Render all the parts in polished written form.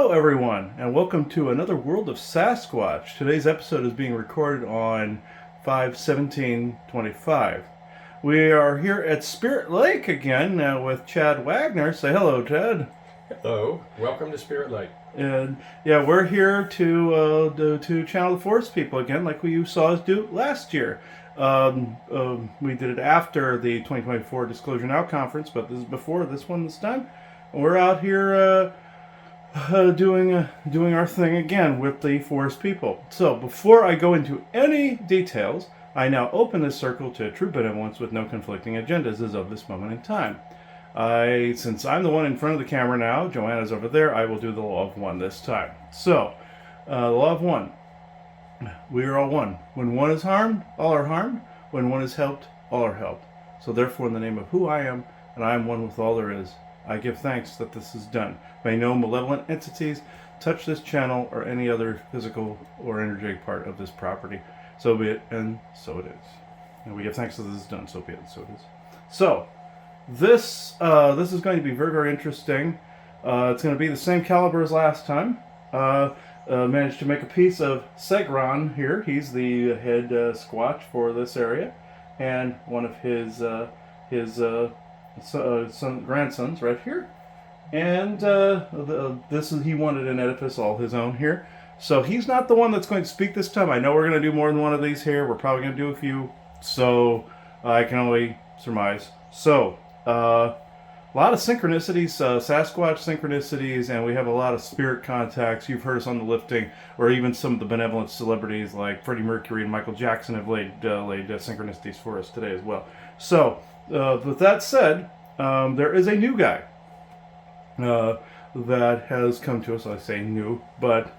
Hello, everyone, and welcome to another World of Sasquatch. Today's episode is being recorded on 5/17/25. We are here at Spirit Lake again with Chad Wagner. Say hello, Chad. Hello, welcome to Spirit Lake. And yeah, we're here to channel the forest people again, like you saw us do last year. We did it after the 2024 Disclosure Now conference, but this is before this one this time. We're out here doing our thing again with the forest people. So before I go into any details, I now open this circle to true benevolence with no conflicting agendas as of this moment in time. Since I'm the one in front of the camera now, Joanna's over there, I will do the law of one this time. So, the law of one. We are all one. When one is harmed, all are harmed. When one is helped, all are helped. So therefore, in the name of who I am, and I am one with all there is, I give thanks that this is done. May no malevolent entities touch this channel or any other physical or energetic part of this property. So be it, and so it is. And we give thanks that this is done. So be it, and so it is. So, this is going to be very, very interesting. It's going to be the same caliber as last time. Managed to make a piece of Segron here. He's the head Squatch for this area, and one of his grandsons right here. And he wanted an edifice all his own here. So he's not the one that's going to speak this time. I know we're going to do more than one of these here. We're probably going to do a few. So I can only surmise. So a lot of synchronicities, Sasquatch synchronicities, and we have a lot of spirit contacts. You've heard us on the lifting, or even some of the benevolent celebrities like Freddie Mercury and Michael Jackson have laid synchronicities for us today as well. So with that said, there is a new guy that has come to us. I say new, but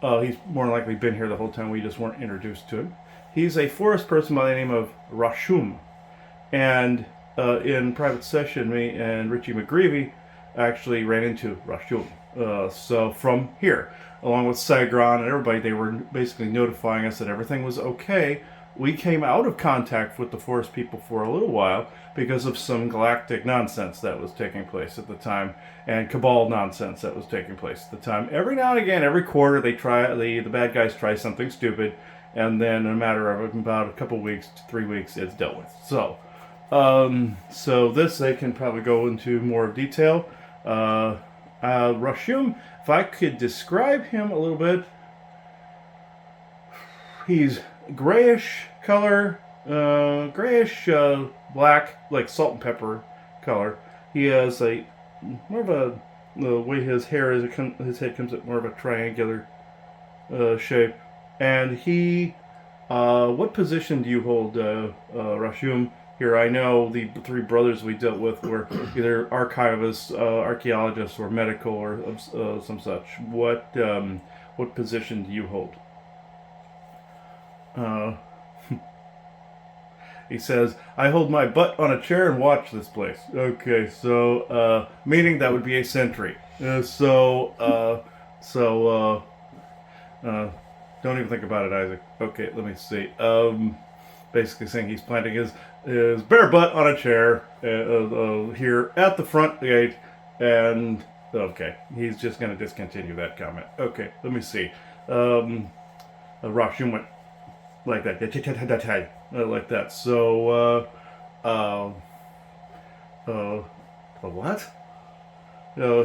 he's more than likely been here the whole time. We just weren't introduced to him. He's a forest person by the name of Rashum, and in private session, me and Richie McGreevy actually ran into Rashum. So from here, along with Sagron and everybody, they were basically notifying us that everything was okay. We came out of contact with the forest people for a little while because of some galactic nonsense that was taking place at the time, and cabal nonsense that was taking place at the time. Every now and again, every quarter, the bad guys try something stupid, and then in a matter of about a couple weeks to 3 weeks, it's dealt with. So this they can probably go into more detail. Rashum, if I could describe him a little bit, he's grayish color, grayish black, like salt and pepper color. He has the way his hair is, his head comes up more of a triangular shape. And he, what position do you hold, Rashum? Here, I know the three brothers we dealt with were either archivists, archaeologists, or medical, or some such. What position do you hold? He says, "I hold my butt on a chair and watch this place." Okay, so meaning that would be a sentry. Don't even think about it, Isaac. Okay, let me see. Basically saying he's planting his bare butt on a chair here at the front gate, and okay, he's just going to discontinue that comment. Okay, let me see. Rashum went like that, like that. So, what?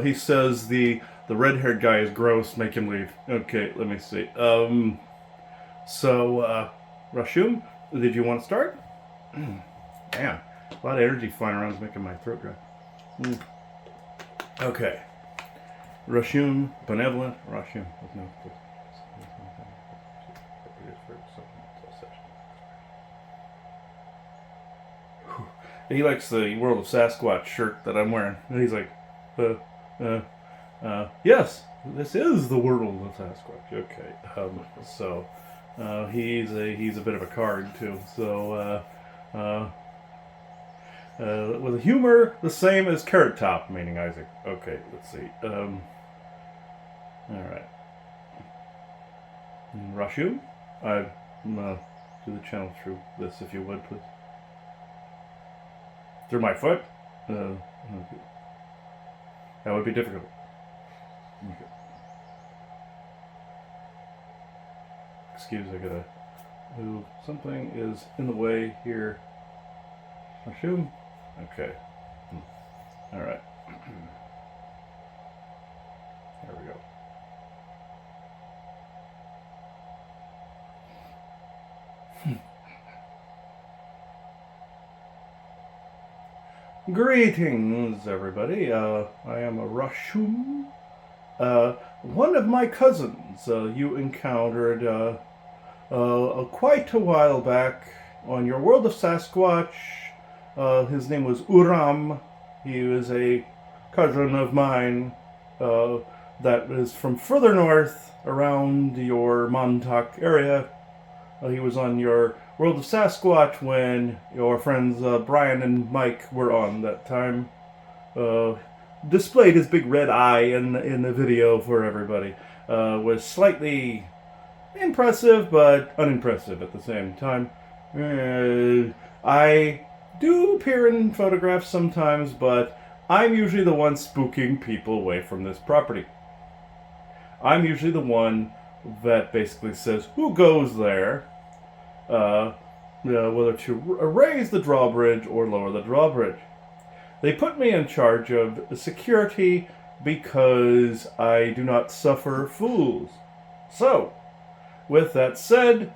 He says the red-haired guy is gross. Make him leave. Okay, let me see. Rashum, did you want to start? Man, a lot of energy flying around is making my throat dry. Okay. Rashum, benevolent. Rashum. He likes the World of Sasquatch shirt that I'm wearing. And he's like, yes, this is the World of Sasquatch. Okay. He's a bit of a card too. So with a humor the same as Carrot Top, meaning Isaac. Okay, let's see. All right. Rashum, I do the channel through this if you would, please. Through my foot? Okay. That would be difficult. Okay. Excuse, I gotta move. Something is in the way here. I assume? Okay. Alright. There we go. Greetings, everybody. I am a Rashum. One of my cousins you encountered quite a while back on your world of Sasquatch. His name was Uram. He was a cousin of mine that is from further north around your Montauk area. He was on your World of Sasquatch when your friends Brian and Mike were on that time. Displayed his big red eye in the video for everybody. Was slightly impressive but unimpressive at the same time. I do appear in photographs sometimes, but I'm usually the one spooking people away from this property. I'm usually the one that basically says who goes there, whether to raise the drawbridge or lower the drawbridge. They put me in charge of security because I do not suffer fools. So, with that said,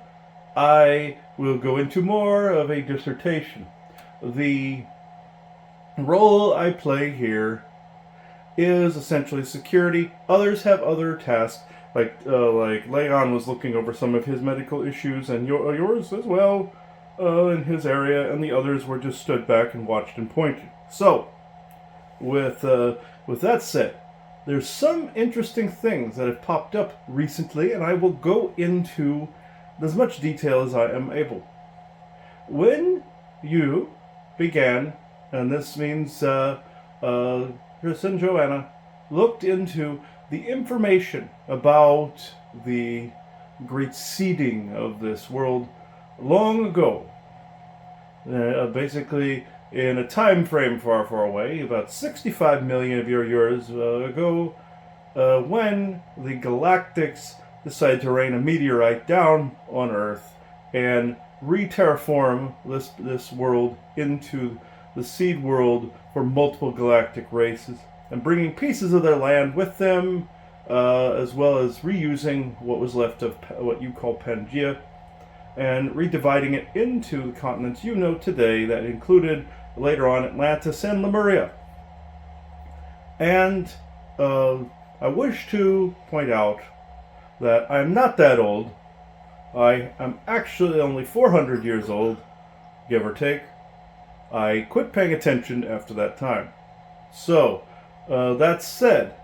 I will go into more of a dissertation. The role I play here is essentially security. Others have other tasks. Like Leon was looking over some of his medical issues, and yours as well, in his area, and the others were just stood back and watched and pointed. So, with that said, there's some interesting things that have popped up recently, and I will go into as much detail as I am able. When you began, and this means your son Joanna, looked into the information about the great seeding of this world long ago, basically in a time frame far, far away, about 65 million of your years ago, when the galactics decided to rain a meteorite down on Earth and re-terraform this world into the seed world for multiple galactic races, and bringing pieces of their land with them, as well as reusing what was left of what you call Pangea, and redividing it into the continents you know today that included later on Atlantis and Lemuria. And I wish to point out that I'm not that old. I am actually only 400 years old, give or take. I quit paying attention after that time. So, that said,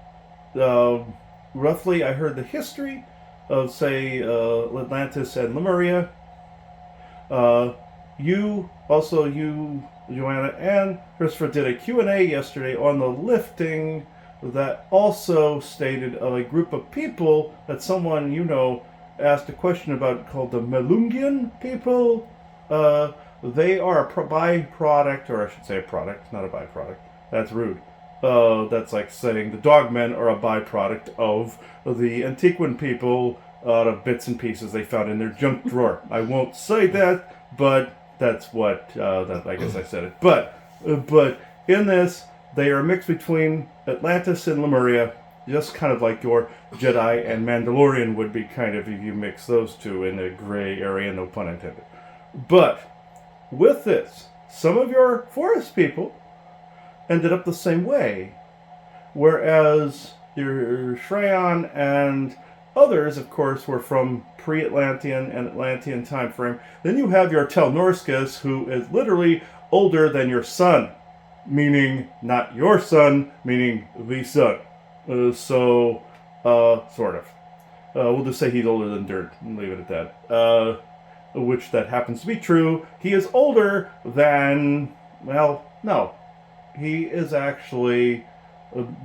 roughly I heard the history of, say, Atlantis and Lemuria. You, Joanna, and Christopher did a Q&A yesterday on the lifting that also stated of a group of people that someone you know asked a question about called the Melungian people. They are a byproduct, or I should say a product, not a byproduct. That's rude. That's like saying the dogmen are a byproduct of the Antiquan people out of bits and pieces they found in their junk drawer. I won't say that, but that's what, I guess I said it. But in this, they are a mix between Atlantis and Lemuria, just kind of like your Jedi and Mandalorian would be kind of if you mix those two in a gray area, no pun intended. But with this, some of your forest people ended up the same way, whereas your Shrayan and others, of course, were from pre-Atlantean and Atlantean time frame. Then you have your Telnorskas, who is literally older than your sun, meaning not your son, meaning the sun. Sort of. We'll just say he's older than dirt and leave it at that. Which that happens to be true. He is older than, well, no. He is actually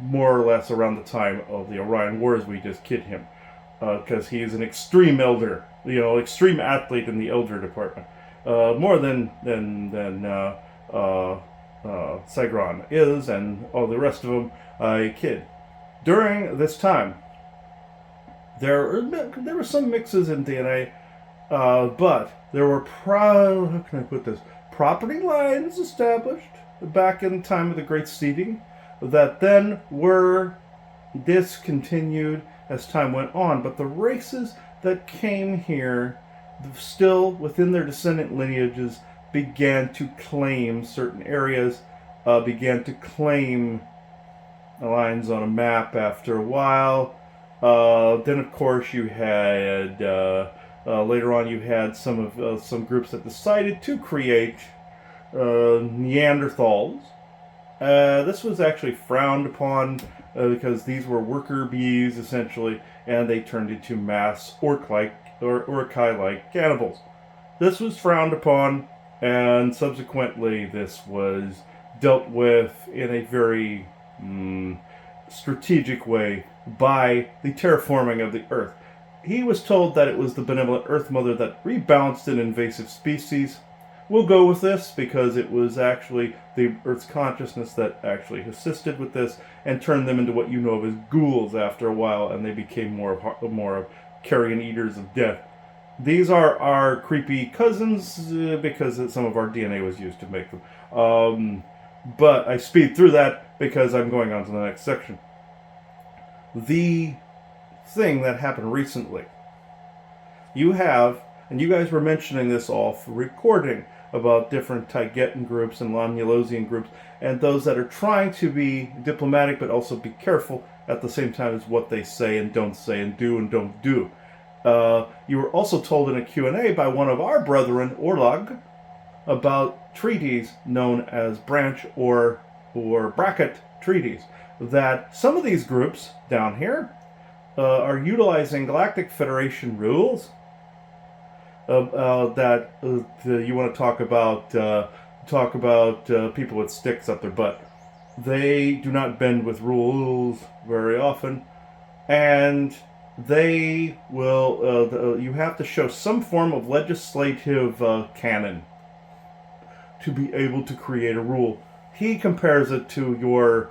more or less around the time of the Orion Wars. We just kid him. Because he is an extreme elder. Extreme athlete in the elder department. More than Sagron is, and all the rest of them, I kid. During this time, there were some mixes in DNA, But there were how can I put this? Property lines established back in the time of the Great Seeding that then were discontinued as time went on. But the races that came here, still within their descendant lineages, began to claim certain areas, began to claim lines on a map after a while. Then, of course, you had later on you had some groups that decided to create Neanderthals. This was actually frowned upon because these were worker bees essentially, and they turned into mass orcai-like cannibals. This was frowned upon, and subsequently this was dealt with in a very strategic way by the terraforming of the Earth. He was told that it was the benevolent Earth Mother that rebalanced an invasive species. We'll go with this because it was actually the Earth's consciousness that actually assisted with this and turned them into what you know of as ghouls after a while, and they became more of carrion eaters of death. These are our creepy cousins because some of our DNA was used to make them. But I speed through that because I'm going on to the next section. The thing that happened recently. You have, and you guys were mentioning this off recording, about different Taigetan groups and Lomulosian groups, and those that are trying to be diplomatic but also be careful at the same time as what they say and do and don't do. You were also told in a Q&A by one of our brethren, Orlog, about treaties known as branch or bracket treaties, that some of these groups down here are utilizing Galactic Federation rules that you want to talk about people with sticks up their butt. They do not bend with rules very often, and they will. You have to show some form of legislative canon to be able to create a rule. He compares it to your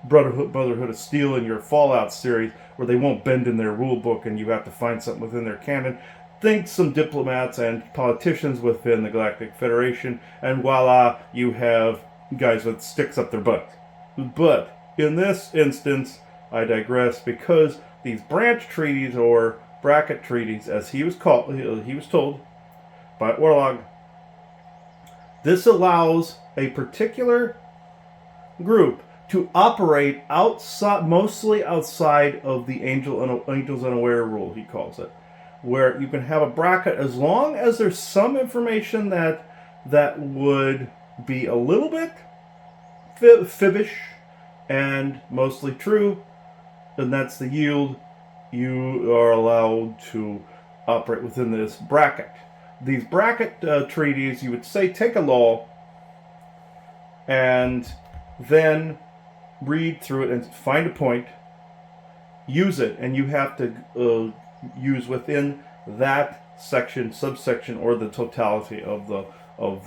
Brotherhood of Steel in your Fallout series, where they won't bend in their rule book and you have to find something within their canon. Think some diplomats and politicians within the Galactic Federation, and voila, you have guys with sticks up their butts. But in this instance, I digress, because these branch treaties or bracket treaties, as he was told by Orlog, this allows a particular group to operate outside, mostly outside of the Angels Unaware rule, he calls it, where you can have a bracket as long as there's some information that would be a little bit fibbish and mostly true, and that's the yield. You are allowed to operate within this bracket. These bracket treaties, you would say, take a law and then read through it and find a point, use it, and you have to use within that section, subsection, or the totality of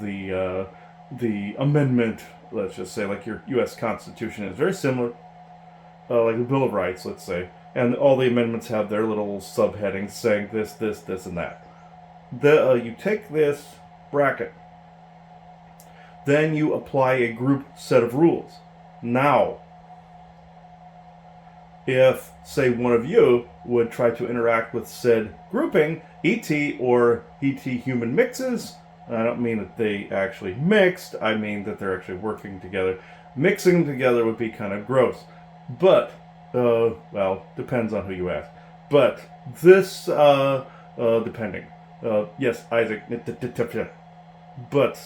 the amendment. Let's just say, like your U.S. Constitution is very similar, like the Bill of Rights, let's say, and all the amendments have their little subheadings saying this, and that. You take this bracket, then you apply a group set of rules. Now, if, say, one of you would try to interact with said grouping, ET or ET human mixes, I don't mean that they actually mixed, I mean that they're actually working together. Mixing them together would be kind of gross. But, well, depends on who you ask. But this, depending. Yes, Isaac. But,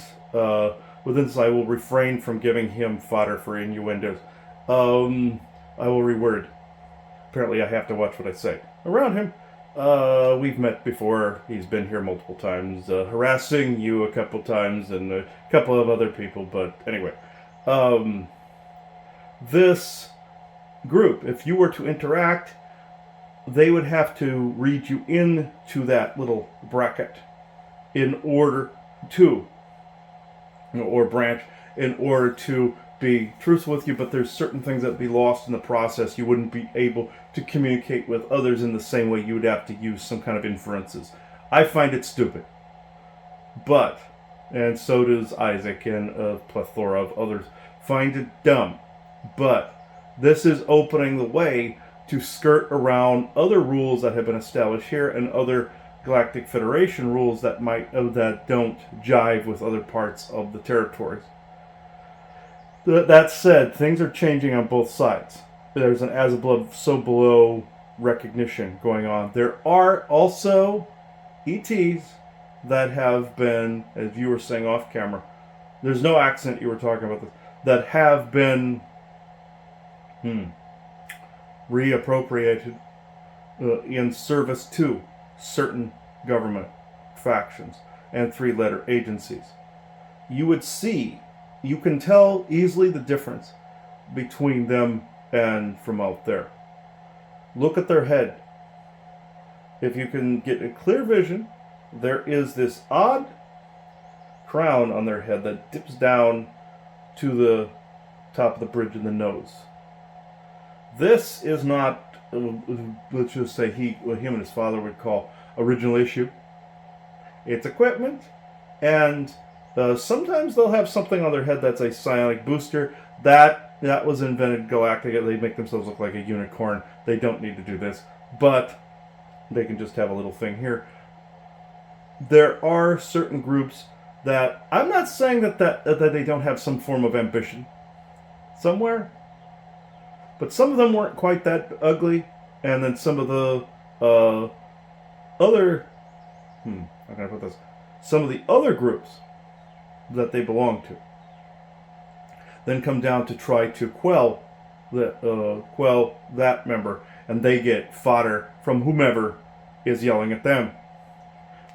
within this, I will refrain from giving him fodder for innuendos. I will reword. Apparently I have to watch what I say. Around him, we've met before. He's been here multiple times, harassing you a couple times and a couple of other people. But anyway, this group, if you were to interact, they would have to read you into that little bracket in order to, or branch, in order to be truthful with you, but there's certain things that would be lost in the process. You wouldn't be able to communicate with others in the same way. You would have to use some kind of inferences. I find it stupid. But, and so does Isaac and a plethora of others, find it dumb. But this is opening the way to skirt around other rules that have been established here and other Galactic Federation rules that that don't jive with other parts of the territories. That said, things are changing on both sides. There's an as above, so below recognition going on. There are also ETs that have been, as you were saying off camera, there's no accent, you were talking about this, that have been reappropriated in service to certain government factions and three-letter agencies. You can tell easily the difference between them and from out there. Look at their head. If you can get a clear vision, there is this odd crown on their head that dips down to the top of the bridge of the nose. This is not, let's just say what him and his father would call original issue. It's equipment, and sometimes they'll have something on their head that's a psionic booster. That was invented Galactic. They make themselves look like a unicorn. They don't need to do this, but they can just have a little thing here. There are certain groups that, I'm not saying that they don't have some form of ambition somewhere, but some of them weren't quite that ugly, and then some of the other, how can I put this? Some of the other groups that they belong to then come down to try to quell that member, and they get fodder from whomever is yelling at them.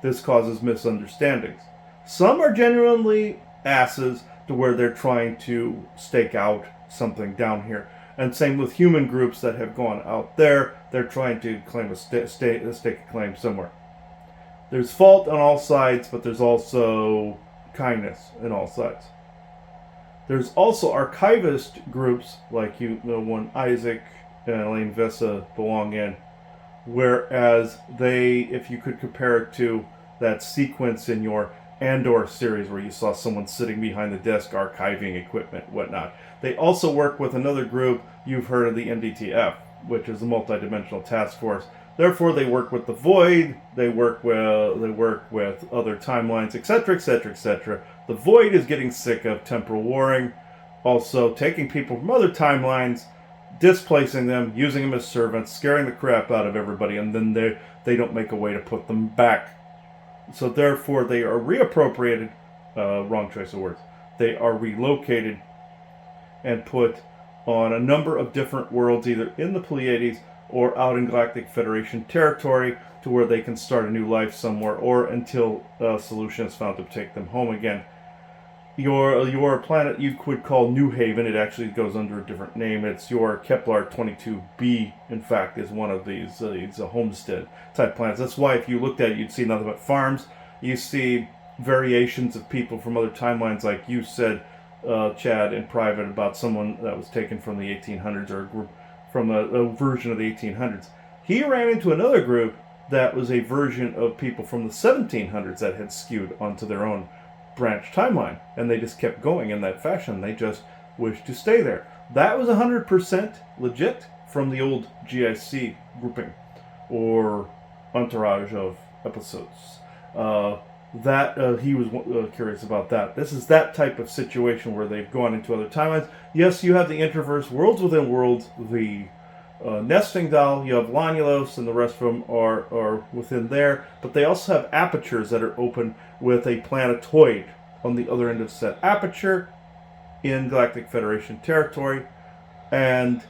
This causes misunderstandings. Some are genuinely asses to where they're trying to stake out something down here. And same with human groups that have gone out there. They're trying to claim a stake a claim somewhere. There's fault on all sides, but there's also kindness on all sides. There's also archivist groups, like the one Isaac and Elaine Vessa belong in, whereas they, if you could compare it to that sequence in your Andor series where you saw someone sitting behind the desk archiving equipment, whatnot. They also work with another group, you've heard of the MDTF, which is a multidimensional task force. Therefore, they work with the Void, they work with other timelines, etc., etc., etc. The Void is getting sick of temporal warring, also taking people from other timelines, displacing them, using them as servants, scaring the crap out of everybody, and then they don't make a way to put them back. So therefore, they are reappropriated, wrong choice of words, they are relocated and put on a number of different worlds, either in the Pleiades or out in Galactic Federation territory, to where they can start a new life somewhere, or until a solution is found to take them home again. Your planet you could call New Haven. It actually goes under a different name. It's your Kepler 22b, in fact, is one of these homestead type planets. That's why if you looked at it, you'd see nothing but farms. You see variations of people from other timelines, like you said, Chad, in private, about someone that was taken from the 1800s, or a group from a version of the 1800s. He ran into another group that was a version of people from the 1700s that had skewed onto their own branch timeline, and they just kept going in that fashion. They just wished to stay there. That was 100% legit from the old GIC grouping or entourage of episodes. He was curious about that. This is that type of situation where they've gone into other timelines. Yes, you have the Interverse, worlds within worlds, the nesting doll, you have Lanulos, and the rest of them are within there, but they also have apertures that are open with a planetoid on the other end of said aperture in Galactic Federation territory. And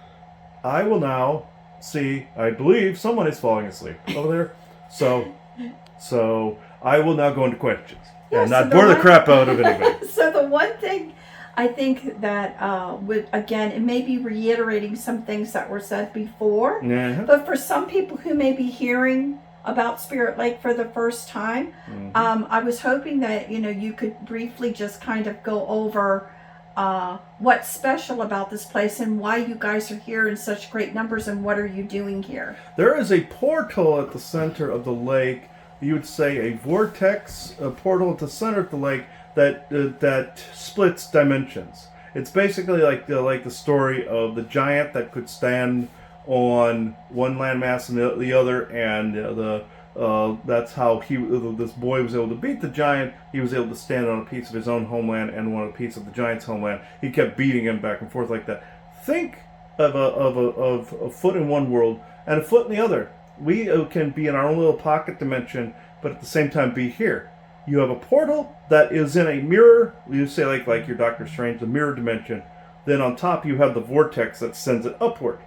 I will now see, I believe someone is falling asleep over there, so I will now go into questions and not bore the crap out of anybody. So the one thing I think that it may be reiterating some things that were said before, but for some people who may be hearing about Spirit Lake for the first time, I was hoping that you could briefly just kind of go over what's special about this place and why you guys are here in such great numbers and what are you doing here? There is a portal at the center of the lake. You would say a vortex, a portal at the center of the lake that splits dimensions. It's basically like the story of the giant that could stand on one landmass and the other, and that's how this boy was able to beat the giant. He was able to stand on a piece of his own homeland and on a piece of the giant's homeland. He kept beating him back and forth like that. Think of a foot in one world and a foot in the other. We can be in our own little pocket dimension, but at the same time be here. You have a portal that is in a mirror. You say like your Doctor Strange, the mirror dimension. Then on top you have the vortex that sends it upward,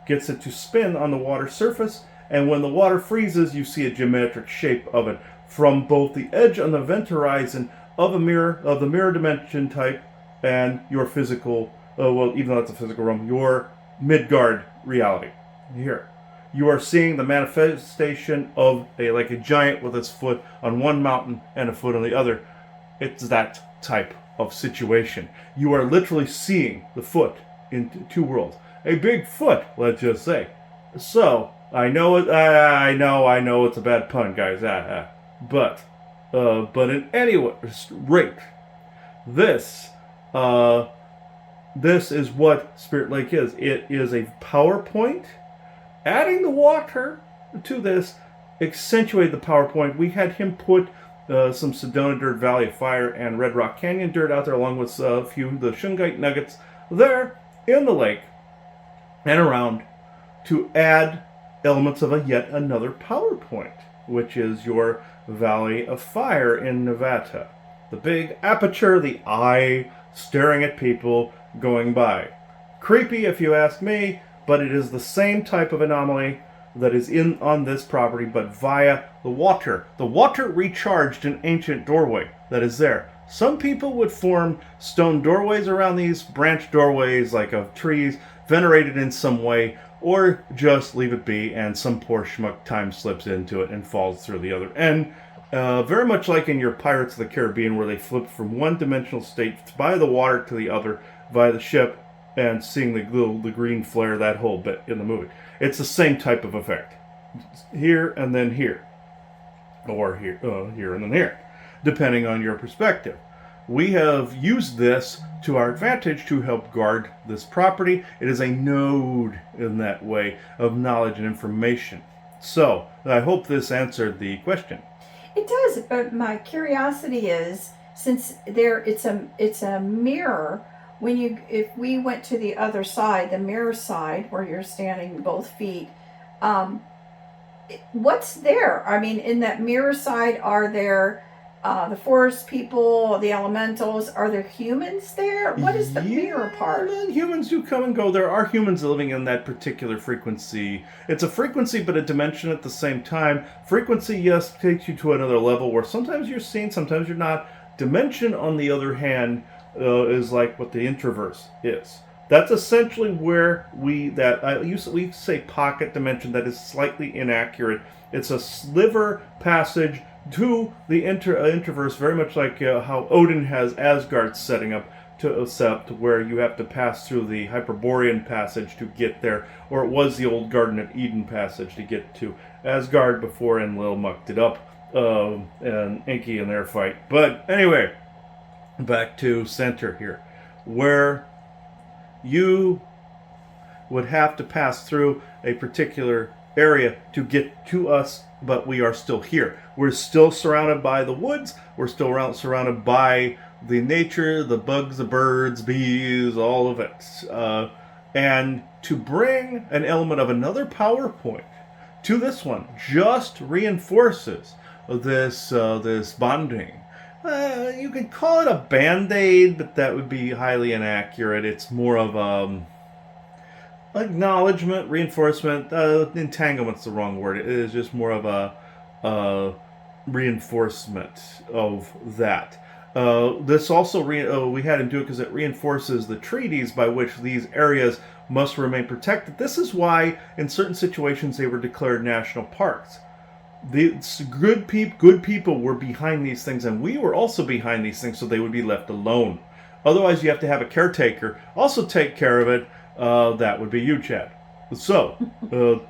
gets it to spin on the water surface, and when the water freezes, you see a geometric shape of it from both the edge on the vent horizon of the mirror dimension type and your physical, even though that's a physical realm, your Midgard reality. Here. You are seeing the manifestation of a giant with its foot on one mountain and a foot on the other. It's that type of situation. You are literally seeing the foot in two worlds. A big foot, let's just say. So, I know it's a bad pun, guys. But in any rate, this is what Spirit Lake is. It is a PowerPoint. Adding the water to this accentuated the PowerPoint. We had him put some Sedona dirt, Valley of Fire, and Red Rock Canyon dirt out there, along with a few of the Shungite nuggets there in the lake and around to add elements of yet another PowerPoint, which is your Valley of Fire in Nevada. The big aperture, the eye staring at people going by. Creepy, if you ask me, but it is the same type of anomaly that is on this property, but via the water. The water recharged an ancient doorway that is there. Some people would form stone doorways around these, branch doorways like of trees, venerated in some way, or just leave it be and some poor schmuck time slips into it and falls through the other end. Very much like in your Pirates of the Caribbean, where they flip from one dimensional state by the water to the other via the ship, and seeing the green flare, that whole bit in the movie. It's the same type of effect. Here and then here. Or here and then here. Depending on your perspective. We have used this to our advantage to help guard this property. It is a node in that way of knowledge and information. So, I hope this answered the question. It does, but my curiosity is, since it's a mirror, if we went to the other side, the mirror side, where you're standing both feet, what's there? I mean, in that mirror side, are there the forest people, the elementals? Are there humans there? What is the mirror part? Humans do come and go. There are humans living in that particular frequency. It's a frequency, but a dimension at the same time. Frequency, yes, takes you to another level where sometimes you're seen, sometimes you're not. Dimension, on the other hand, is like what the introverse is. That's essentially where we say pocket dimension. That is slightly inaccurate. It's a sliver passage to the introverse, very much like how Odin has Asgard setting up to Sept, where you have to pass through the Hyperborean passage to get there, or it was the old Garden of Eden passage to get to Asgard before Enlil mucked it up, and Enki in their fight. But anyway, back to center here, where you would have to pass through a particular area to get to us, but we are still here. We're still surrounded by the woods. We're still surrounded by the nature, the bugs, the birds, bees, all of it. And to bring an element of another PowerPoint to this one just reinforces this bonding. You could call it a band-aid, but that would be highly inaccurate. It's more of acknowledgement, reinforcement. Entanglement's the wrong word. It is just more of a reinforcement of that. This also, we had him do it because it reinforces the treaties by which these areas must remain protected. This is why, in certain situations, they were declared national parks. The good people were behind these things, and we were also behind these things, so they would be left alone. Otherwise, you have to have a caretaker also take care of it. That would be you, Chad. So,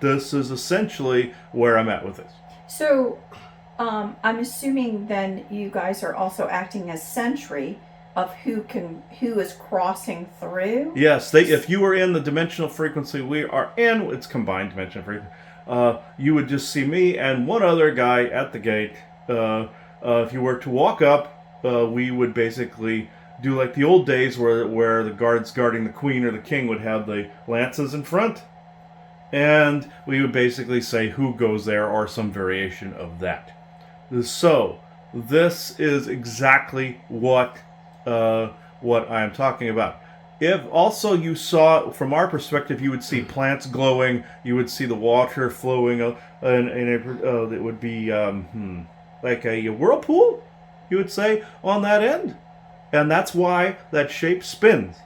this is essentially where I'm at with this. So, I'm assuming then you guys are also acting as sentry of who is crossing through. Yes, if you were in the dimensional frequency we are in, it's combined dimensional frequency. You would just see me and one other guy at the gate. If you were to walk up, we would basically do like the old days where the guards guarding the queen or the king would have the lances in front. And we would basically say who goes there or some variation of that. So, this is exactly what I'm talking about. If also you saw, from our perspective, you would see plants glowing, you would see the water flowing, and it would be like a whirlpool, you would say, on that end. And that's why that shape spins,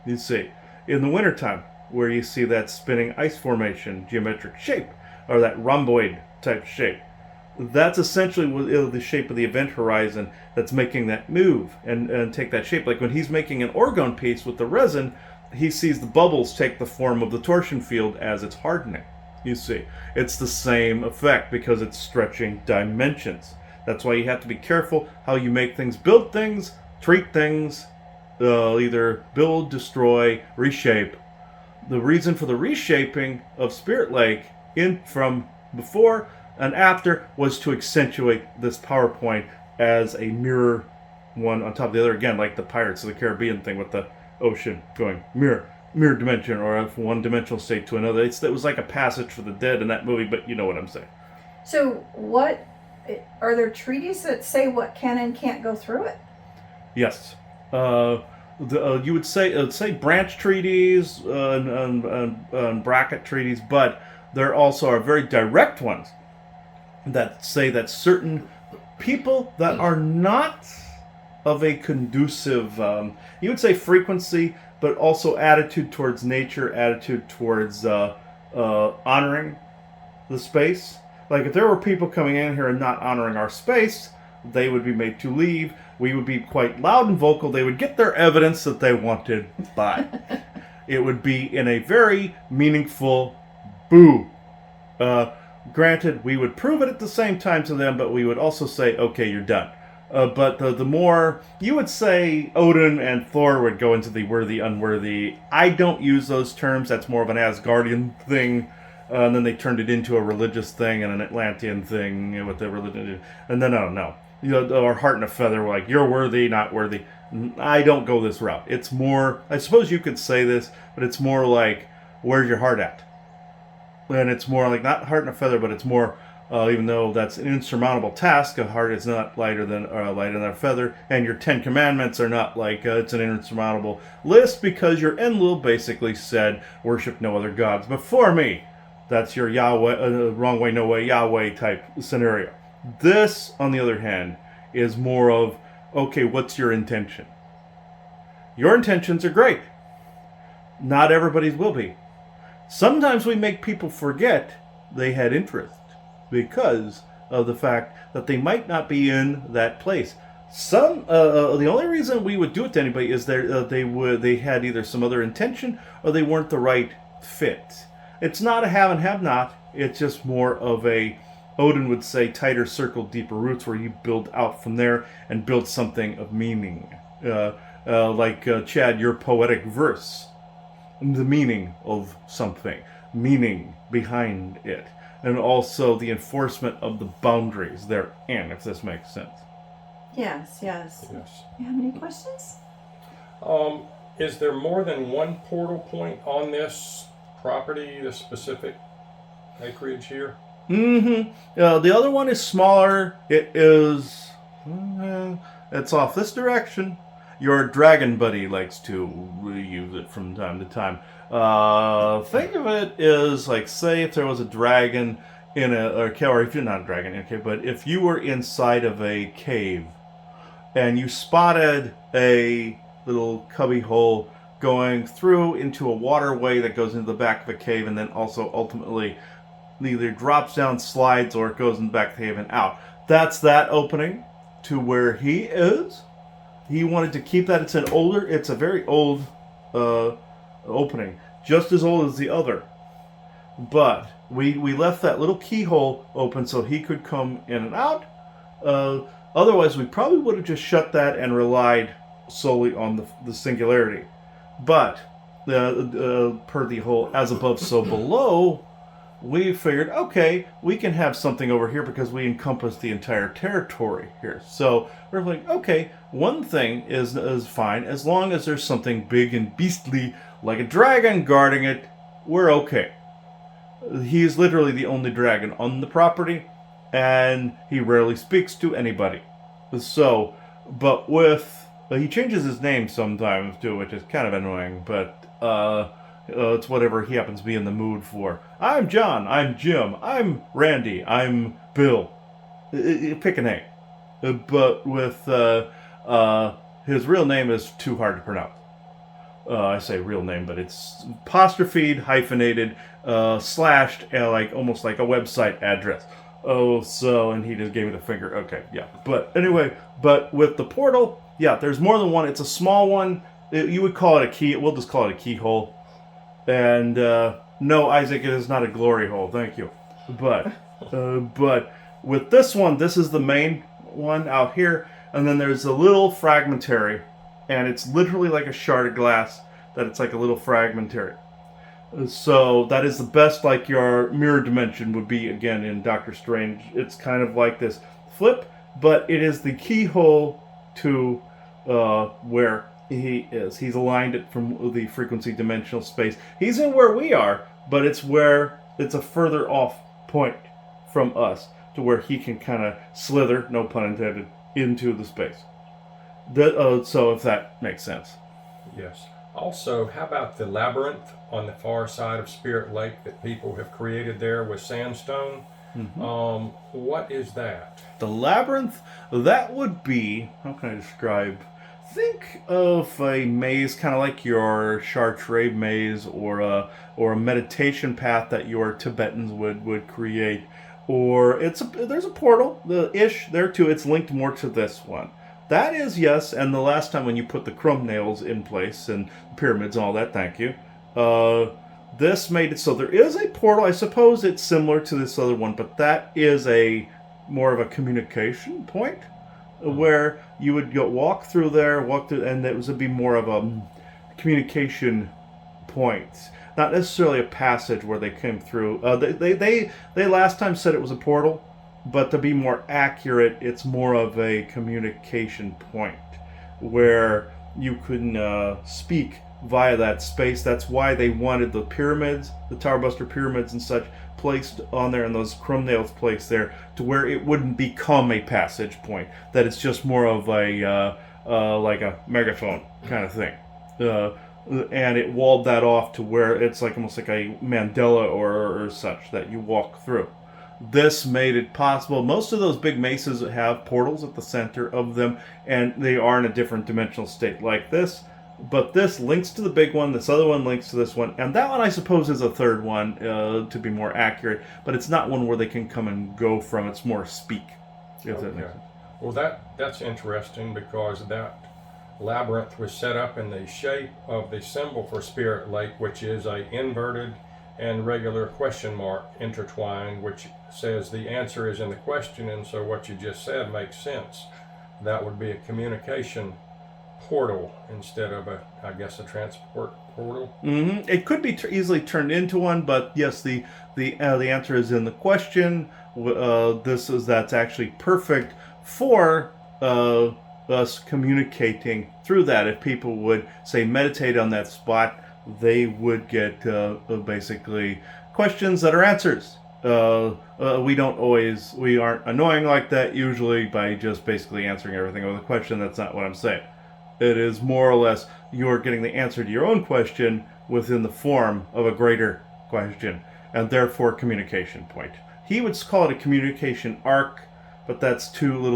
you see, in the wintertime, where you see that spinning ice formation, geometric shape, or that rhomboid type shape. That's essentially the shape of the event horizon that's making that move and take that shape. Like when he's making an orgone piece with the resin, he sees the bubbles take the form of the torsion field as it's hardening. You see, it's the same effect because it's stretching dimensions. That's why you have to be careful how you make things, build things, treat things, either build, destroy, reshape. The reason for the reshaping of Spirit Lake from before and after was to accentuate this PowerPoint as a mirror one on top of the other. Again, like the Pirates of the Caribbean thing with the ocean going mirror dimension, or from one dimensional state to another. It was like a passage for the dead in that movie, but you know what I'm saying. So what, are there treaties that say what can and can't go through it? Yes. You would say branch treaties and bracket treaties, but there also are very direct ones that say that certain people that are not of a conducive, you would say frequency, but also attitude towards nature, attitude towards honoring the space. Like if there were people coming in here and not honoring our space, they would be made to leave. We would be quite loud and vocal. They would get their evidence that they wanted by. It would be in a very meaningful boo. Granted, we would prove it at the same time to them, but we would also say, okay, you're done. But the more, you would say Odin and Thor would go into the worthy, unworthy. I don't use those terms. That's more of an Asgardian thing. And then they turned it into a religious thing and an Atlantean thing with the religion. And then, no. Or heart and a feather, like, you're worthy, not worthy. I don't go this route. It's more, I suppose you could say this, but it's more like, where's your heart at? And it's more like, not heart and a feather, but it's more, even though that's an insurmountable task, a heart is not lighter than a feather, and your 10 commandments are not like, it's an insurmountable list, because your Enlil basically said, worship no other gods before me. That's your Yahweh, wrong way, no way, Yahweh type scenario. This, on the other hand, is more of, okay, what's your intention? Your intentions are great. Not everybody's will be. Sometimes we make people forget they had interest because of the fact that they might not be in that place. The only reason we would do it to anybody is they had either some other intention or they weren't the right fit. It's not a have and have not. It's just more of a, Odin would say, tighter circle, deeper roots, where you build out from there and build something of meaning. Like Chad, your poetic verse, the meaning of something, meaning behind it, and also the enforcement of the boundaries therein, if this makes sense. Yes. You have any questions? Is there more than one portal point on this property, this specific acreage here? Mm-hmm. The other one is smaller. It is... it's off this direction. Your dragon buddy likes to reuse it from time to time. Think of it as, like, say if there was a dragon in or if you're not a dragon, okay, but if you were inside of a cave and you spotted a little cubby hole going through into a waterway that goes into the back of a cave and then also ultimately either drops down, slides, or it goes in the back of the cave and out. That's that opening to where he is. he wanted to keep that. It's a very old opening, just as old as the other. But we left that little keyhole open so he could come in and out. Otherwise, we probably would have just shut that and relied solely on the singularity. But per the whole as above, so below, we figured, okay, we can have something over here because we encompass the entire territory here. So we're like, okay, one thing is fine as long as there's something big and beastly like a dragon guarding it. We're okay. He is literally the only dragon on the property, and he rarely speaks to anybody. So, but he changes his name sometimes too, which is kind of annoying, but it's whatever he happens to be in the mood for. I'm John, I'm Jim, I'm Randy, I'm Bill. Pick a name. But with his real name is too hard to pronounce. I say real name, but it's apostrophed, hyphenated, slashed, almost like a website address. Oh, so, and he just gave me the finger. Okay, yeah. But anyway, but with the portal, yeah, there's more than one. It's a small one. You would call it a key. We'll just call it a keyhole. And no, Isaac, it is not a glory hole. Thank you. But with this one, this is the main one out here, and then there's a little fragmentary, and it's literally like a shard of glass that it's like a little fragmentary. So that is the best, like your mirror dimension would be again in Doctor Strange. It's kind of like this flip, but it is the keyhole to where he is. He's aligned it from the frequency dimensional space. He's in where we are, but it's a further off point from us to where he can kind of slither, no pun intended, into the space. So if that makes sense. Yes. Also, how about the labyrinth on the far side of Spirit Lake that people have created there with sandstone? Mm-hmm. What is that? The labyrinth, that would be, how can I describe? Think of a maze, kind of like your Chartres maze, or a meditation path that your Tibetans would create, or there's a portal, there too. It's linked more to this one. That is, yes, and the last time when you put the crumb nails in place and the pyramids and all that, thank you. This made it so there is a portal. I suppose it's similar to this other one, but that is more of a communication point where you would walk through, and it would be more of a communication point. Not necessarily a passage where they came through. They last time said it was a portal. But to be more accurate, it's more of a communication point where you can speak via that space. That's why they wanted the pyramids, the Tower Buster pyramids and such, placed on there, and those crumb nails placed there, to where it wouldn't become a passage point. That it's just more of a like a megaphone kind of thing. And it walled that off to where it's like almost like a mandala or such that you walk through. This made it possible. Most of those big mesas have portals at the center of them, and they are in a different dimensional state like this. But this links to the big one, this other one links to this one, and that one I suppose is a third one, to be more accurate, but it's not one where they can come and go from. It's more speak, if that makes sense. Well, that's interesting, because that labyrinth was set up in the shape of the symbol for Spirit Lake, which is a inverted and regular question mark intertwined, which says the answer is in the question, and so what you just said makes sense. That would be a communication portal instead of a transport portal. Mm-hmm. It could be easily turned into one, but yes, the answer is in the question. That's actually perfect for us communicating through that. If people would say meditate on that spot, they would get basically questions that are answers. We aren't annoying like that usually by just basically answering everything with a question. That's not what I'm saying. It is more or less you're getting the answer to your own question within the form of a greater question, and therefore communication point. He would call it a communication arc, but that's too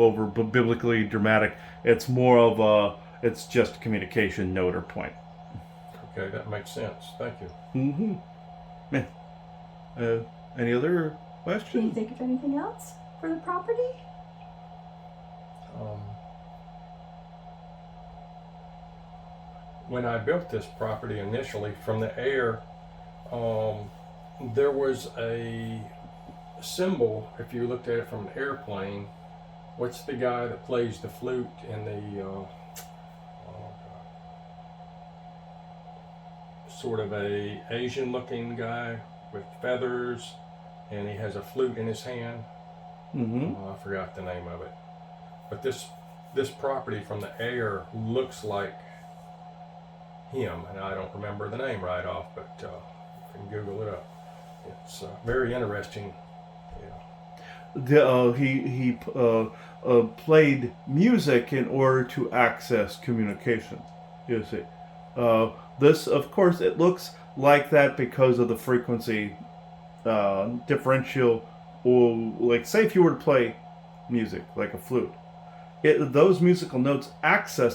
over biblically dramatic. It's more of it's just a communication node or point. Okay, that makes sense. Thank you. Mm-hmm. Yeah. Any other questions? Can you think of anything else for the property? when I built this property initially, from the air, there was a symbol. If you looked at it from an airplane, what's the guy that plays the flute in the sort of a Asian-looking guy with feathers, and he has a flute in his hand? I forgot the name of it. But this property from the air looks like him, and I don't remember the name right off, but you can Google it up. It's very interesting. He played music in order to access communication. You see, this, of course, it looks like that because of the frequency differential. Or, like, say if you were to play music like a flute, those musical notes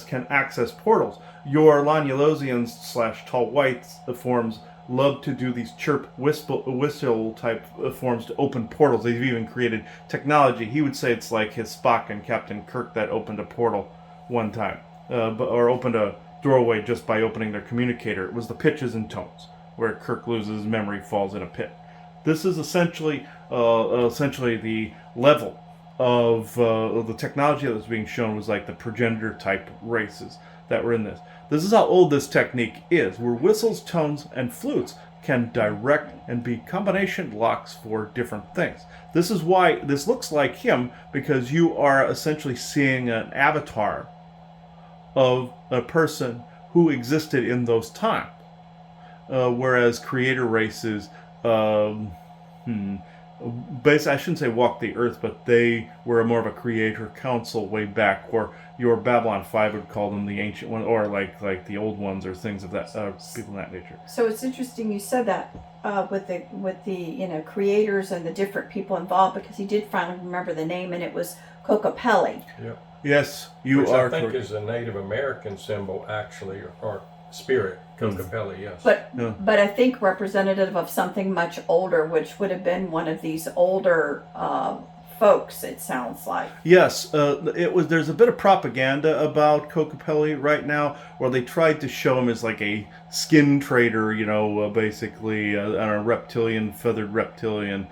can access portals. Your Lanyalosians / tall whites forms love to do these chirp whistle type forms to open portals. They've even created technology. He would say it's like his Spock and Captain Kirk that opened a portal one time, or opened a doorway just by opening their communicator. It was the pitches and tones where Kirk loses his memory, falls in a pit. This is essentially the level of the technology that was being shown was like the progenitor type races that were in this. This is how old this technique is, where whistles, tones, and flutes can direct and be combination locks for different things. This is why this looks like him, because you are essentially seeing an avatar of a person who existed in those times. Whereas creator races, basically, I shouldn't say walk the earth, but they were more of a creator council way back, or your Babylon 5 would call them the ancient one, or like the old ones, or things of that people in that nature. So it's interesting you said that with the creators and the different people involved, because he did finally remember the name, and it was Kokopelli. Yep. Yes, Which I think is a Native American symbol, actually, or spirit. Kokopelli, yes. But I think representative of something much older, which would have been one of these older folks, it sounds like. Yes, it was. There's a bit of propaganda about Kokopelli right now, where they tried to show him as like a skin trader, basically a reptilian, feathered reptilian.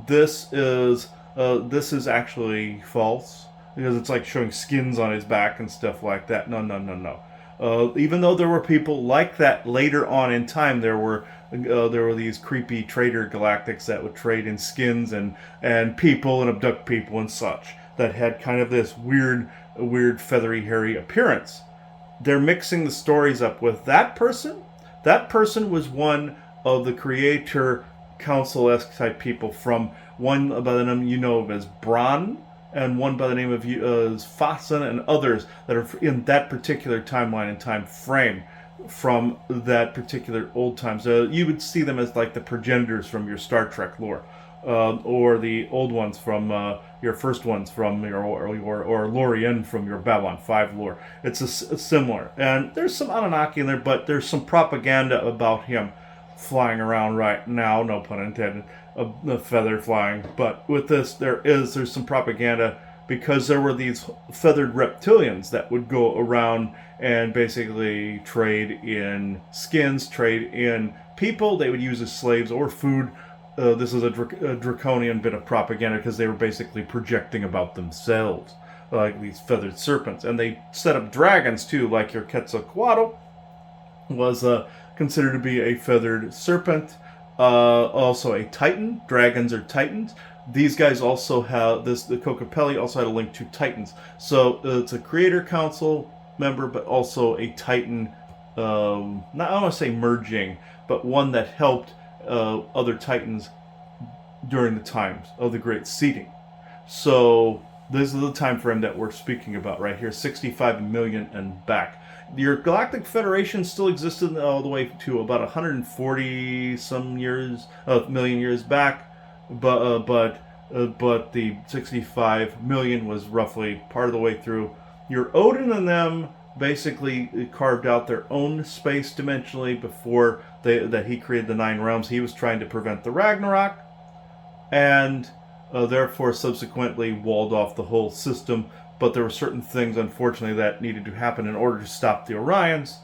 This is actually false, because it's like showing skins on his back and stuff like that. No. Even though there were people like that later on in time, there were these creepy trader galactics that would trade in skins and people and abduct people and such, that had kind of this weird feathery, hairy appearance. They're mixing the stories up with that person. That person was one of the creator council-esque type people, from one by the name of as Bron, and one by the name of Fasten, and others that are in that particular timeline and time frame from that particular old times. You would see them as like the progenitors from your Star Trek lore, or the old ones from your first ones from or Lorien from your Babylon 5 lore. It's similar, and there's some Anunnaki in there, but there's some propaganda about him flying around right now, no pun intended, a feather flying. But with this, there's some propaganda, because there were these feathered reptilians that would go around and basically trade in skins, trade in people they would use as slaves or food. This is a draconian bit of propaganda, because they were basically projecting about themselves, like these feathered serpents. And they set up dragons too, like your Quetzalcoatl was considered to be a feathered serpent. Also a titan. Dragons are titans. These guys also have the Kokopelli also had a link to titans. So it's a creator council member, but also a titan. Not, I don't want to say merging, but one that helped other titans during the times of the Great Seeding. So this is the time frame that we're speaking about right here, 65 million and back. Your Galactic Federation still existed all the way to about 140 some million years back, but the 65 million was roughly part of the way through. Your Odin and them basically carved out their own space dimensionally before that he created the 9 realms. He was trying to prevent the Ragnarok, and therefore subsequently walled off the whole system but there were certain things, unfortunately, that needed to happen in order to stop the Orions.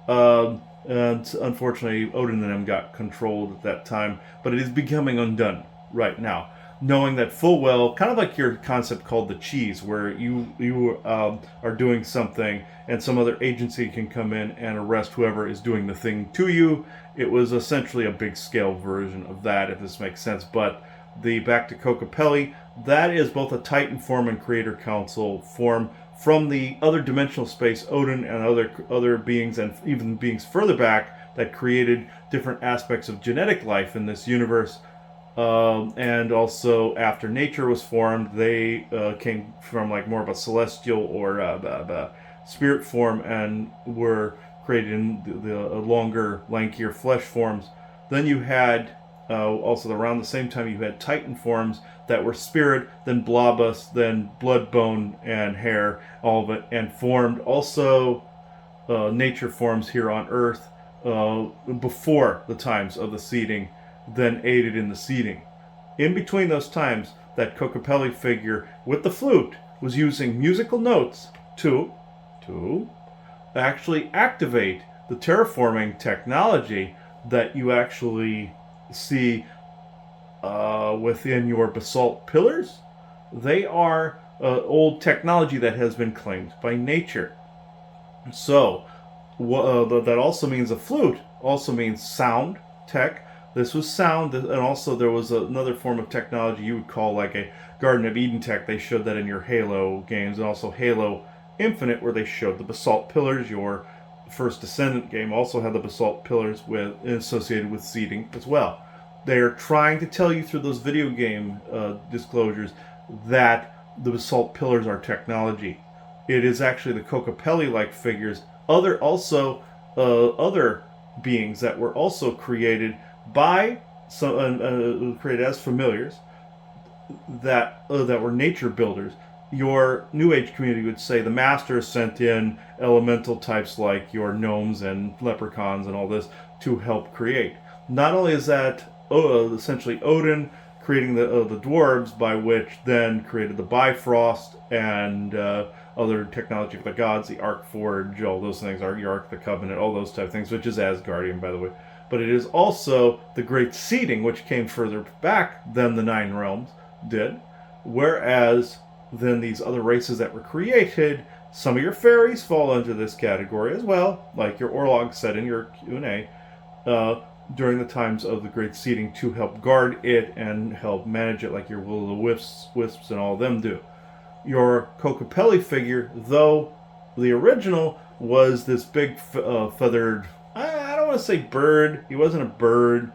And unfortunately, Odin and them got controlled at that time, but it is becoming undone right now. Knowing that full well, kind of like your concept called the cheese, where you are doing something and some other agency can come in and arrest whoever is doing the thing to you. It was essentially a big scale version of that, if this makes sense. But the back to Kokopelli, that is both a Titan form and Creator Council form from the other dimensional space, Odin and other beings, and even beings further back that created different aspects of genetic life in this universe. And also, after nature was formed, they came from like more of a celestial or spirit form and were created in the longer, lankier flesh forms. Then you had also around the same time you had Titan forms that were spirit, then blobus, then blood, bone, and hair, all of it, and formed also nature forms here on Earth before the times of the seeding, then aided in the seeding. In between those times, that Kokopelli figure with the flute was using musical notes to actually activate the terraforming technology that you actually see within your basalt pillars. They are old technology that has been claimed by nature. So that also means a flute also means sound tech. This was sound, and also there was another form of technology you would call like a Garden of Eden tech. They showed that in your Halo games, and also Halo Infinite, where they showed the basalt pillars. Your first Descendant game also had the basalt pillars associated with seeding as well. They are trying to tell you through those video game disclosures that the basalt pillars are technology. It is actually the Kokopelli-like figures, other beings that were also created by some created as familiars that were nature builders. Your New Age community would say the Masters sent in elemental types like your gnomes and leprechauns and all this to help create. Not only is that essentially Odin creating the dwarves, by which then created the Bifrost and other technology for the gods, the Ark Forge, all those things, your Ark, the Covenant, all those type of things, which is Asgardian, by the way. But it is also the Great Seeding, which came further back than the Nine Realms did, whereas then these other races that were created, some of your fairies fall into this category as well, like your Orlog said in your Q&A, during the times of the Great Seeding to help guard it and help manage it, like your Will-o'-the-Wisps and all of them do. Your Kokopelli figure, though the original was this big feathered, I don't want to say bird, he wasn't a bird,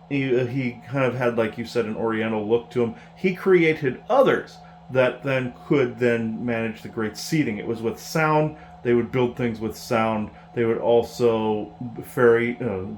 he kind of had, like you said, an oriental look to him. He created others that then could then manage the Great Seeding. It was with sound. They would build things with sound. They would also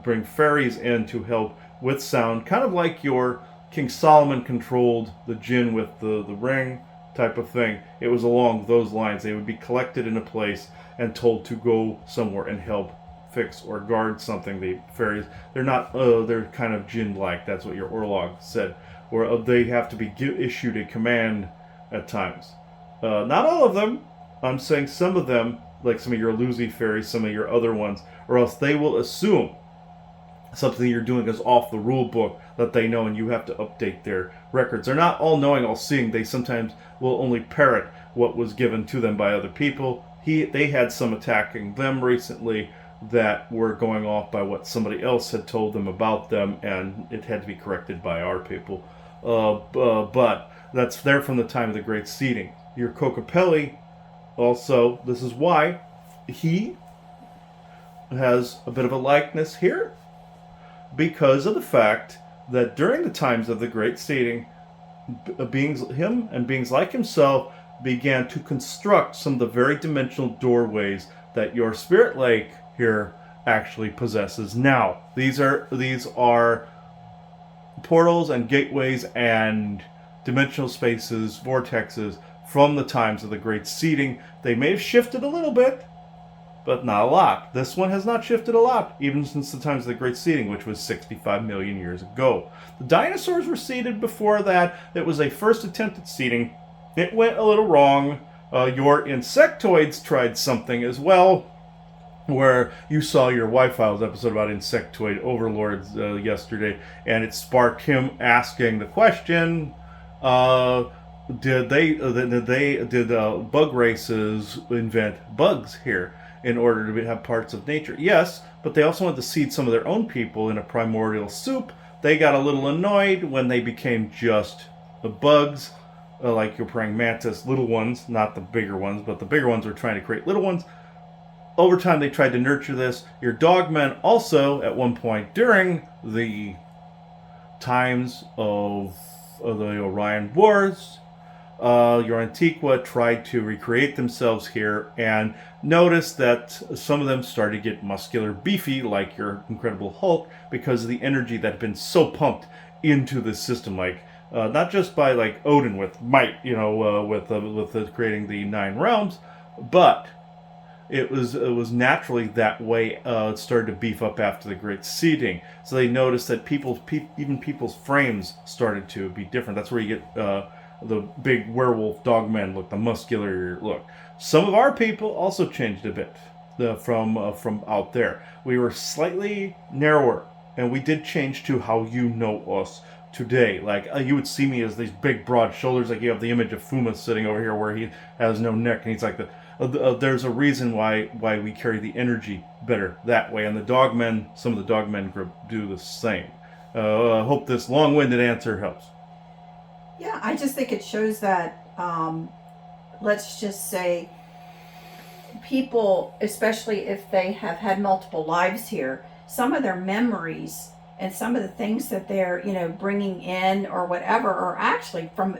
bring fairies in to help with sound, kind of like your King Solomon controlled the jinn with the ring type of thing. It was along those lines. They would be collected in a place and told to go somewhere and help fix or guard something. The fairies, they're not, they're kind of jinn-like. That's what your Orlog said. Where they have to be issued a command at times. Not all of them. I'm saying some of them, like some of your Lucy fairies, some of your other ones, or else they will assume something you're doing is off the rule book that they know, and you have to update their records. They're not all knowing, all seeing. They sometimes will only parrot what was given to them by other people. They had some attacking them recently that were going off by what somebody else had told them about them, and it had to be corrected by our people. But that's there from the time of the Great Seeding. Your Kokopelli, also, this is why he has a bit of a likeness here, because of the fact that during the times of the Great Seeding, him and beings like himself began to construct some of the very dimensional doorways that your Spirit Lake here actually possesses now. These are portals and gateways and dimensional spaces, vortexes from the times of the Great Seeding. They may have shifted a little bit, but not a lot. This one has not shifted a lot, even since the times of the Great Seeding, which was 65 million years ago. The dinosaurs were seeded before that. It was a first attempt at seeding It went a little wrong. Your insectoids tried something as well, where you saw your Y-Files episode about insectoid overlords yesterday, and it sparked him asking the question: Did bug races invent bugs here in order to have parts of nature? Yes, but they also wanted to seed some of their own people in a primordial soup. They got a little annoyed when they became just the bugs, like your praying mantis, little ones, not the bigger ones, but the bigger ones were trying to create little ones. Over time, they tried to nurture this. Your dogmen also, at one point during the times of the Orion Wars, your Antiqua tried to recreate themselves here and noticed that some of them started to get muscular, beefy, like your Incredible Hulk, because of the energy that had been so pumped into the system, like not just by like Odin with might, with creating the 9 realms, but it was naturally that way. It started to beef up after the Great Seeding. So they noticed that even people's frames started to be different. That's where you get the big werewolf dogmen look, the muscular look. Some of our people also changed a bit from out there. We were slightly narrower, and we did change to how you know us today. Like you would see me as these big, broad shoulders. Like you have the image of Fuma sitting over here, where he has no neck, and he's like the. There's a reason why we carry the energy better that way, and some of the dogmen group do the same. I hope this long-winded answer helps. Yeah, I just think it shows that, let's just say, people, especially if they have had multiple lives here, some of their memories and some of the things that they're, bringing in or whatever are actually from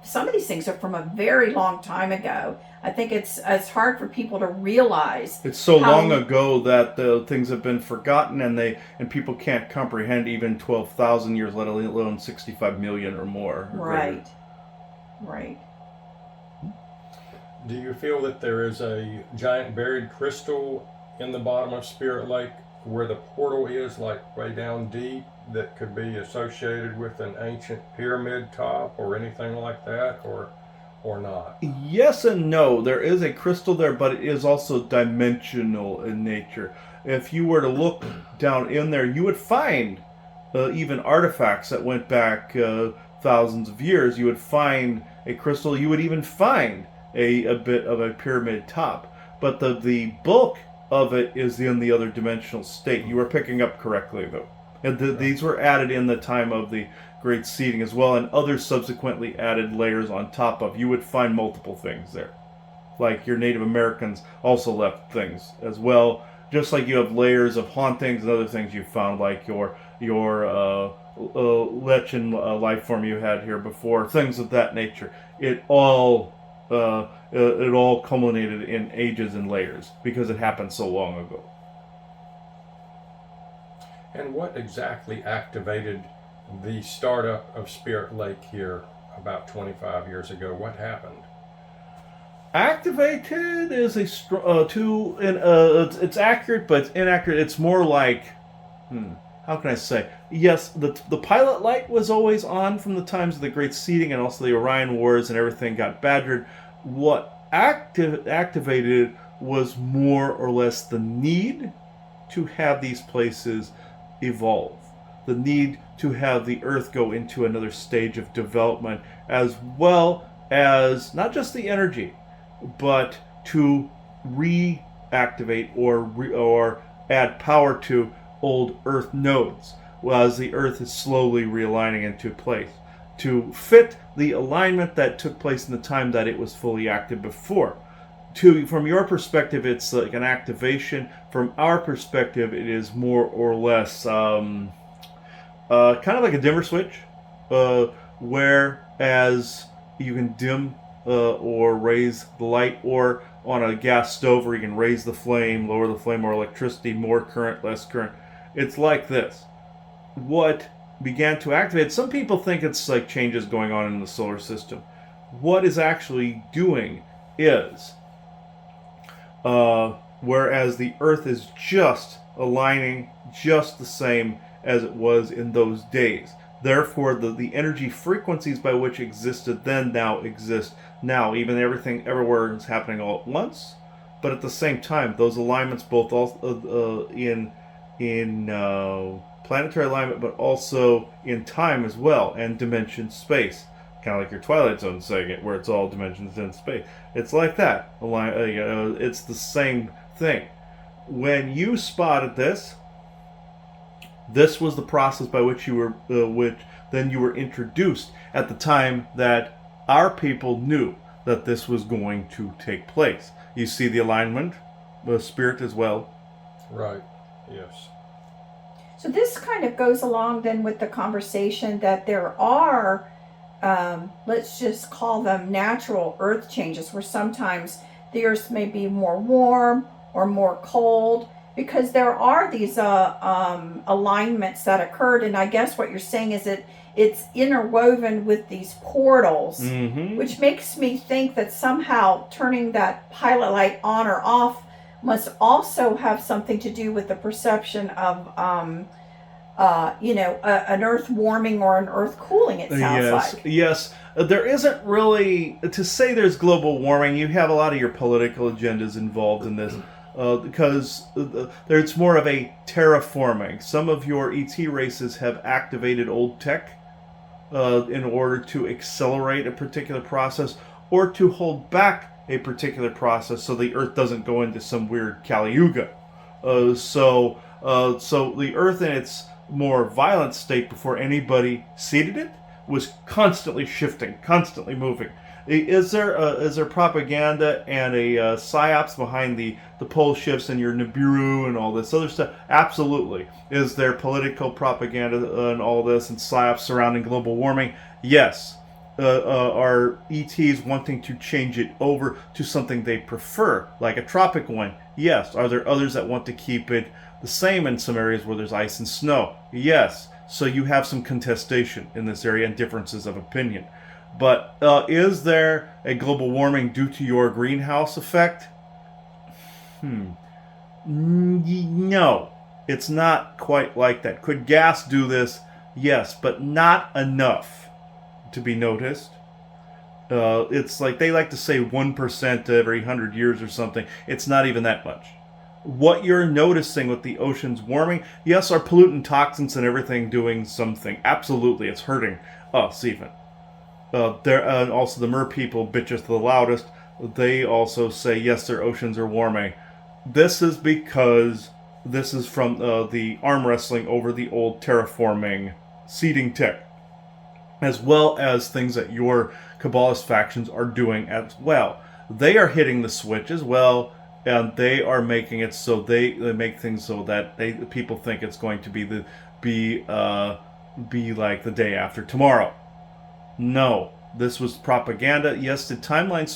some of these things are from a very long time ago. I think it's hard for people to realize. It's so long ago that things have been forgotten, and people can't comprehend even 12,000 years, let alone 65 million or more. Right. Right. Do you feel that there is a giant buried crystal in the bottom of Spirit Lake where the portal is, like way down deep, that could be associated with an ancient pyramid top or anything like that, or not? Yes and no. There is a crystal there, but it is also dimensional in nature. If you were to look down in there, you would find even artifacts that went back thousands of years. You would find a crystal. You would even find a bit of a pyramid top. But the bulk of it is in the other dimensional state. You were picking up correctly, though. And these were added in the time of the Great Seeding as well, and others subsequently added layers on top of. You would find multiple things there. Like your Native Americans also left things as well. Just like you have layers of hauntings and other things you found, like your lichen life form you had here before, things of that nature. It all culminated in ages and layers because it happened so long ago. And what exactly activated the startup of Spirit Lake here about 25 years ago? What happened? Activated is it's accurate, but it's inaccurate. It's more like, how can I say? Yes, the pilot light was always on from the times of the Great Seeding and also the Orion Wars, and everything got badgered. What activated was more or less the need to have these places evolve, the need to have the Earth go into another stage of development, as well as not just the energy, but to reactivate or add power to old Earth nodes, as the Earth is slowly realigning into place to fit the alignment that took place in the time that it was fully active before. From your perspective, it's like an activation. From our perspective, it is more or less kind of like a dimmer switch, whereas you can dim or raise the light, or on a gas stove where you can raise the flame, lower the flame, or electricity, more current, less current. It's like this. What began to activate, some people think it's like changes going on in the solar system. What is actually doing is, whereas the Earth is just aligning just the same as it was in those days, Therefore, the energy frequencies by which existed then now exist now. Even everything everywhere is happening all at once, but at the same time, those alignments both in planetary alignment, but also in time as well, and dimension space. Kind of like your Twilight Zone segment, where it's all dimensions in space. It's like that. It's the same thing. When you spotted this, this was the process by which you were introduced at the time that our people knew that this was going to take place. You see the alignment, the spirit as well. Right. Yes. So this kind of goes along then with the conversation that there are, let's just call them natural earth changes, where sometimes the earth may be more warm or more cold, because there are these alignments that occurred. And I guess what you're saying is that it's interwoven with these portals, which makes me think that somehow turning that pilot light on or off must also have something to do with the perception of, an earth warming or an earth cooling, it sounds like. Yes. There isn't really, to say there's global warming, you have a lot of your political agendas involved in this. Because there's more of a terraforming. Some of your ET races have activated old tech in order to accelerate a particular process or to hold back a particular process so the Earth doesn't go into some weird Kali Yuga. So the Earth in its more violent state before anybody seeded it was constantly shifting, constantly moving. Is there propaganda and a psyops behind the pole shifts and your Nibiru and all this other stuff? Absolutely. Is there political propaganda and all this and psyops surrounding global warming? Yes. Are ETs wanting to change it over to something they prefer, like a tropic one? Yes. Are there others that want to keep it the same in some areas where there's ice and snow? Yes. So you have some contestation in this area and differences of opinion. But is there a global warming due to your greenhouse effect? No, it's not quite like that. Could gas do this? Yes, but not enough to be noticed. It's like they like to say 1% every 100 years or something. It's not even that much. What you're noticing with the oceans warming, yes, are pollutant toxins and everything doing something. Absolutely, it's hurting us even. Also the mer people bitch us the loudest. They also say, yes, their oceans are warming. This is because this is from the arm wrestling over the old terraforming seeding tech, as well as things that your Kabbalist factions are doing as well. They are hitting the switch as well, and they are making it so they make things so that people think it's going to be like the day after tomorrow. No, this was propaganda. Yes, the timelines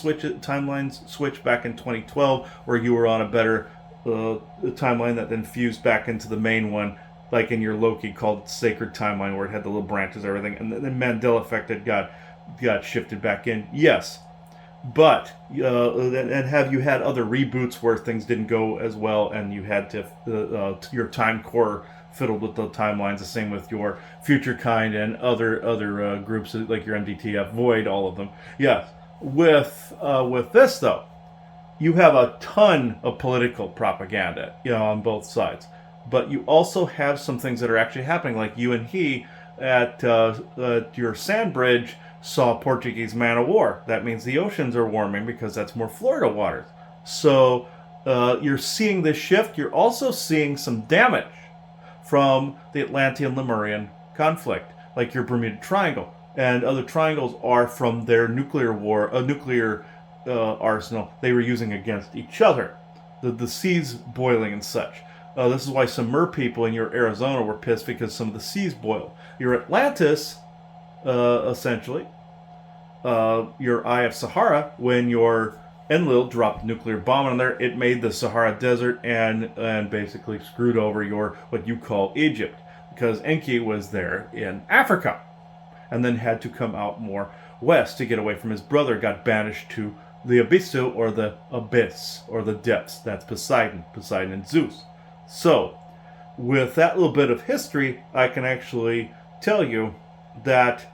switch back in 2012, where you were on a better timeline that then fused back into the main one, like in your Loki called Sacred Timeline, where it had the little branches and everything, and then Mandela Effect had got shifted back in. Yes, but and have you had other reboots where things didn't go as well, and you had to your time core fiddled with the timelines? The same with your Future Kind and other groups like your MDTF, Void, all of them. Yes. With this though, you have a ton of political propaganda, on both sides, but you also have some things that are actually happening, like you and he at your sand bridge saw Portuguese man of war. That means the oceans are warming because that's more Florida waters. So you're seeing this shift. You're also seeing some damage from the Atlantean-Lemurian conflict, like your Bermuda Triangle. And other triangles are from their nuclear arsenal they were using against each other. The seas boiling and such. This is why some mer people in your Arizona were pissed, because some of the seas boil. Your Atlantis, essentially, your Eye of Sahara, when your Enlil dropped a nuclear bomb on there, it made the Sahara Desert and basically screwed over your, what you call, Egypt, because Enki was there in Africa and then had to come out more west to get away from his brother, got banished to the Abyssu, or the Abyss, or the depths. That's Poseidon and Zeus. So, with that little bit of history, I can actually tell you that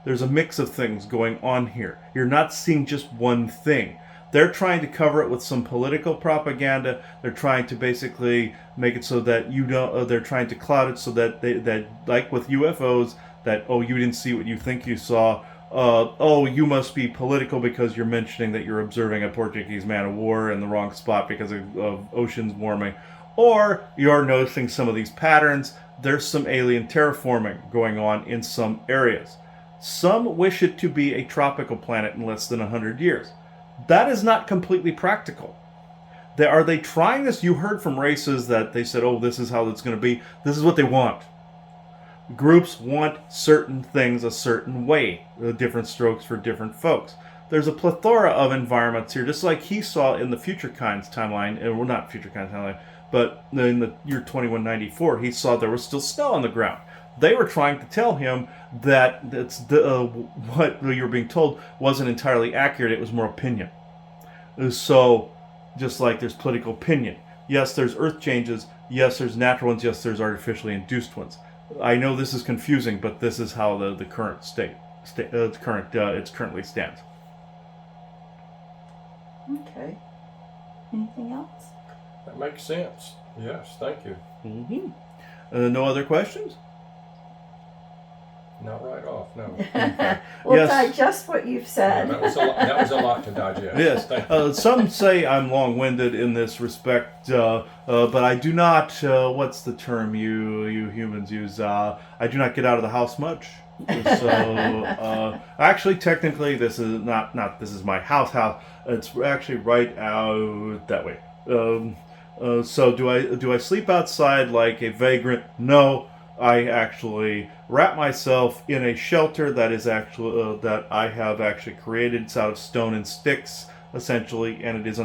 there's a mix of things going on here. You're not seeing just one thing. They're trying to cover it with some political propaganda. They're trying to basically make it so that you don't. They're trying to cloud it so that that like with UFOs, that you didn't see what you think you saw. You must be political because you're mentioning that you're observing a Portuguese man of war in the wrong spot because of oceans warming, or you're noticing some of these patterns. There's some alien terraforming going on in some areas. Some wish it to be a tropical planet in less than 100 years. That is not completely practical. Are they trying this? You heard from races that they said, this is how it's going to be. This is what they want. Groups want certain things a certain way. Different strokes for different folks. There's a plethora of environments here, just like he saw in the Future Kinds timeline. Well, not Future Kinds timeline, but in the year 2194, he saw there was still snow on the ground. They were trying to tell him that what you were being told wasn't entirely accurate. It was more opinion. So, just like there's political opinion. Yes, there's earth changes. Yes, there's natural ones. Yes, there's artificially induced ones. I know this is confusing, but this is how the current it currently stands. Okay. Anything else? That makes sense. Yes, thank you. Mm-hmm. No other questions? Not right off, no. Well, Yes. digest what you've said. That was a lot to digest. Yes. Thank you. Some say I'm long-winded in this respect, but I do not. What's the term you humans use? I do not get out of the house much. So actually, technically, this is not. This is my house. It's actually right out that way. So do I sleep outside like a vagrant? No. I actually wrap myself in a shelter that is actually that I have actually created. It's out of stone and sticks, essentially, and it is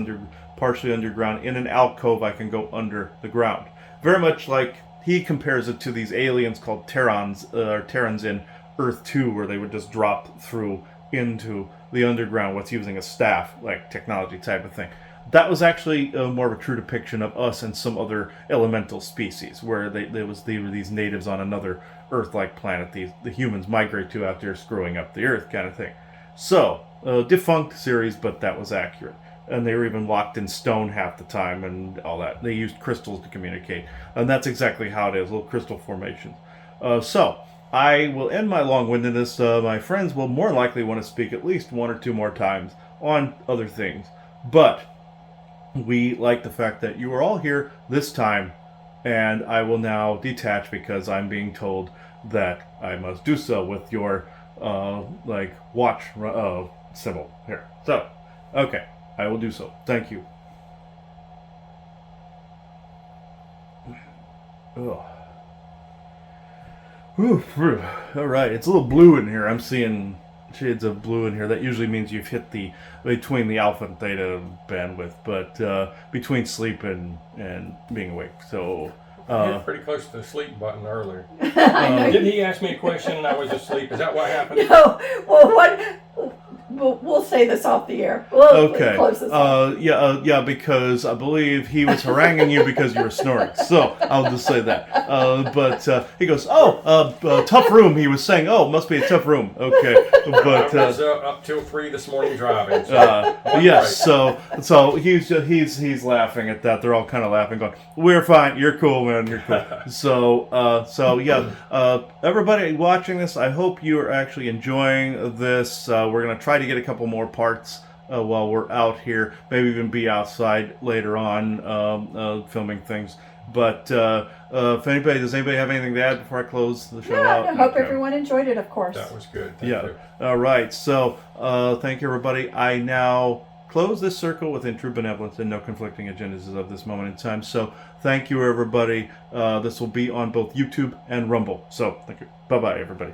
partially underground. In an alcove, I can go under the ground. Very much like he compares it to these aliens called Terrans in Earth 2, where they would just drop through into the underground with using a staff, like technology type of thing. That was actually more of a true depiction of us and some other elemental species, where they were these natives on another Earth-like planet the humans migrate to after screwing up the Earth, kind of thing. So, defunct series, but that was accurate. And they were even locked in stone half the time and all that. They used crystals to communicate. And that's exactly how it is, little crystal formations. So, I will end my long-windedness. My friends will more likely want to speak at least one or two more times on other things. But we like the fact that you are all here this time, and I will now detach because I'm being told that I must do so with your watch symbol here. So, okay, I will do so. Thank you. Oh. All right, it's a little blue in here. I'm seeing shades of blue in here. That usually means you've hit between the alpha and theta bandwidth, but between sleep and being awake. So I hit pretty close to the sleep button earlier. Didn't he ask me a question and I was asleep? Is that what happened? No. Well, we'll say this off the air. We'll close this off. Yeah, because I believe he was haranguing you because you were snoring. So I'll just say that. But he goes, tough room. He was saying, it must be a tough room. Okay, but I was up till 3 this morning driving. So yes. So he's laughing at that. They're all kind of laughing, going, "We're fine. You're cool, man. You're cool." So yeah. Everybody watching this, I hope you are actually enjoying this. We're gonna try to get a couple more parts while we're out here. Maybe even be outside later on filming things. But does anybody have anything to add before I close the show out? I hope everyone enjoyed it, of course. that was good. Thank you. All right. So thank you, everybody. I now close this circle within true benevolence and no conflicting agendas as of this moment in time. So thank you, everybody. This will be on both YouTube and Rumble. So thank you. Bye-bye, everybody.